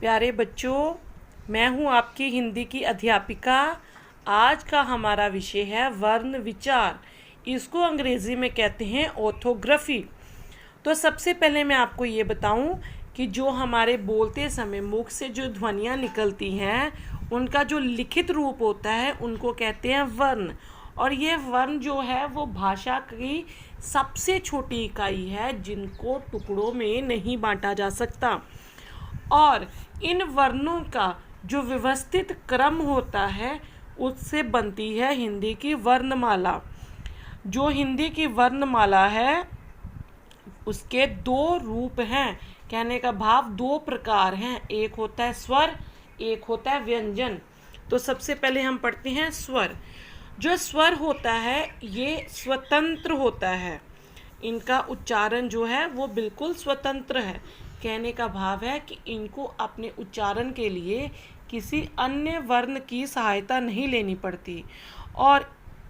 प्यारे बच्चों, मैं हूं आपकी हिंदी की अध्यापिका। आज का हमारा विषय है वर्ण विचार। इसको अंग्रेजी में कहते हैं ऑर्थोग्राफी। तो सबसे पहले मैं आपको ये बताऊं कि जो हमारे बोलते समय मुख से जो ध्वनियाँ निकलती हैं उनका जो लिखित रूप होता है उनको कहते हैं वर्ण। और ये वर्ण जो है वो भाषा की सबसे छोटी इकाई है जिनको टुकड़ों में नहीं बांटा जा सकता। और इन वर्णों का जो व्यवस्थित क्रम होता है उससे बनती है हिंदी की वर्णमाला। जो हिंदी की वर्णमाला है उसके दो रूप हैं। कहने का भाव दो प्रकार हैं, एक होता है स्वर, एक होता है व्यंजन। तो सबसे पहले हम पढ़ते हैं स्वर। जो स्वर होता है ये स्वतंत्र होता है, इनका उच्चारण जो है वो बिल्कुल स्वतंत्र है। कहने का भाव है कि इनको अपने उच्चारण के लिए किसी अन्य वर्ण की सहायता नहीं लेनी पड़ती और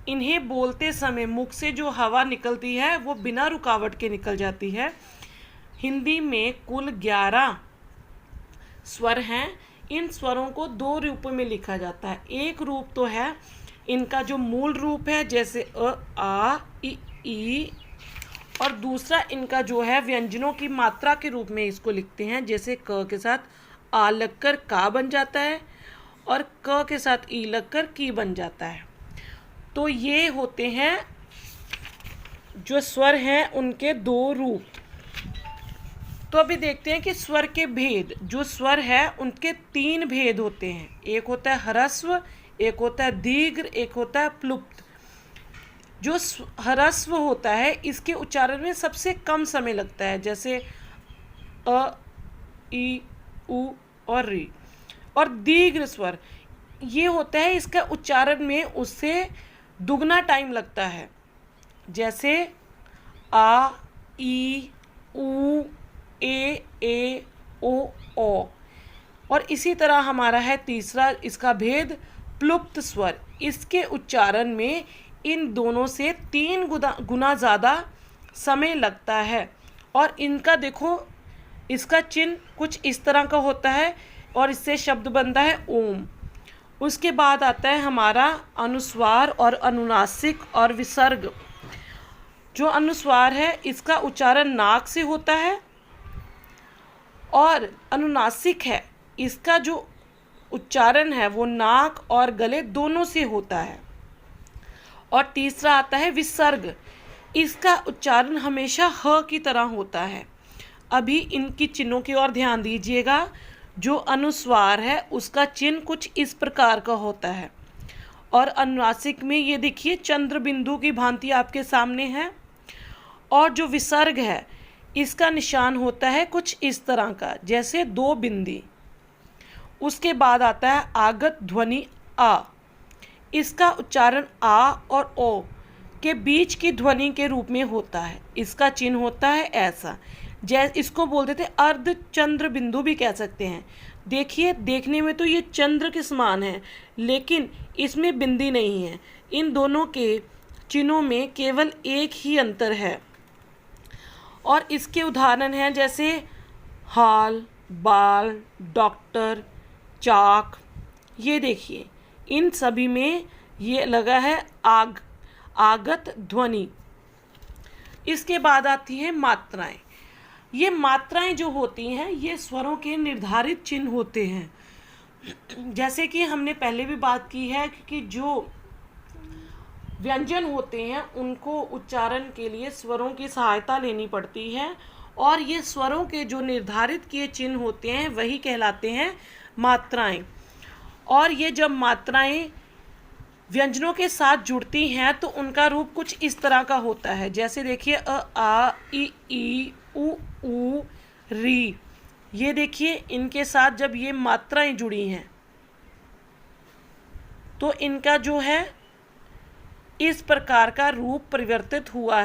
इन्हें बोलते समय मुख से जो हवा निकलती है वो बिना रुकावट के निकल जाती है। हिंदी में कुल 11 स्वर हैं। इन स्वरों को दो रूपों में लिखा जाता है। एक रूप तो है इनका जो मूल रूप है जैसे अ, आ, ई, और दूसरा इनका जो है व्यंजनों की मात्रा के रूप में इसको लिखते हैं। जैसे क के साथ आ लगकर का बन जाता है और क के साथ ई लगकर की बन जाता है। तो ये होते हैं जो स्वर हैं उनके दो रूप। तो अभी देखते हैं कि स्वर के भेद। जो स्वर है उनके 3 भेद होते हैं। एक होता है ह्रस्व, एक होता है दीर्घ, एक होता है प्लुप्त। जो ह्रस्व होता है इसके उच्चारण में सबसे कम समय लगता है, जैसे अ, ई, उ और री। और दीर्घ स्वर ये होता है इसका उच्चारण में उससे दुगना टाइम लगता है, जैसे आ, ई, उ, ए, ओ। और इसी तरह हमारा है तीसरा इसका भेद प्लुप्त स्वर। इसके उच्चारण में इन दोनों से 3 गुना ज़्यादा समय लगता है। और इनका देखो इसका चिन्ह कुछ इस तरह का होता है और इससे शब्द बनता है ओम। उसके बाद आता है हमारा अनुस्वार और अनुनासिक और विसर्ग। जो अनुस्वार है इसका उच्चारण नाक से होता है और अनुनासिक है इसका जो उच्चारण है वो नाक और गले दोनों से होता है। और तीसरा आता है विसर्ग। इसका उच्चारण हमेशा ह की तरह होता है। अभी इनकी चिन्हों की ओर ध्यान दीजिएगा। जो अनुस्वार है उसका चिन्ह कुछ इस प्रकार का होता है और अनुनासिक में ये देखिए चंद्र बिंदु की भांति आपके सामने है। और जो विसर्ग है इसका निशान होता है कुछ इस तरह का, जैसे 2 बिंदी। उसके बाद आता है आगत ध्वनि आ। इसका उच्चारण आ और ओ के बीच की ध्वनि के रूप में होता है। इसका चिन्ह होता है ऐसा, जैसे इसको बोल देते अर्ध चंद्र बिंदु भी कह सकते हैं। देखिए देखने में तो ये चंद्र के समान है लेकिन इसमें बिंदी नहीं है। इन दोनों के चिन्हों में केवल एक ही अंतर है। और इसके उदाहरण हैं जैसे हाल, बाल, डॉक्टर, चाक। ये देखिए इन सभी में ये लगा है आगत ध्वनि। इसके बाद आती है मात्राएं। ये मात्राएं जो होती हैं ये स्वरों के निर्धारित चिन्ह होते हैं। जैसे कि हमने पहले भी बात की है कि जो व्यंजन होते हैं उनको उच्चारण के लिए स्वरों की सहायता लेनी पड़ती है और ये स्वरों के जो निर्धारित किए चिन्ह होते हैं वही कहलाते हैं मात्राएं। और ये जब मात्राएं व्यंजनों के साथ जुड़ती हैं तो उनका रूप कुछ इस तरह का होता है। जैसे देखिए अ, आ, ई, उ, री। ये देखिए इनके साथ जब ये मात्राएं जुड़ी हैं तो इनका जो है इस प्रकार का रूप परिवर्तित हुआ है।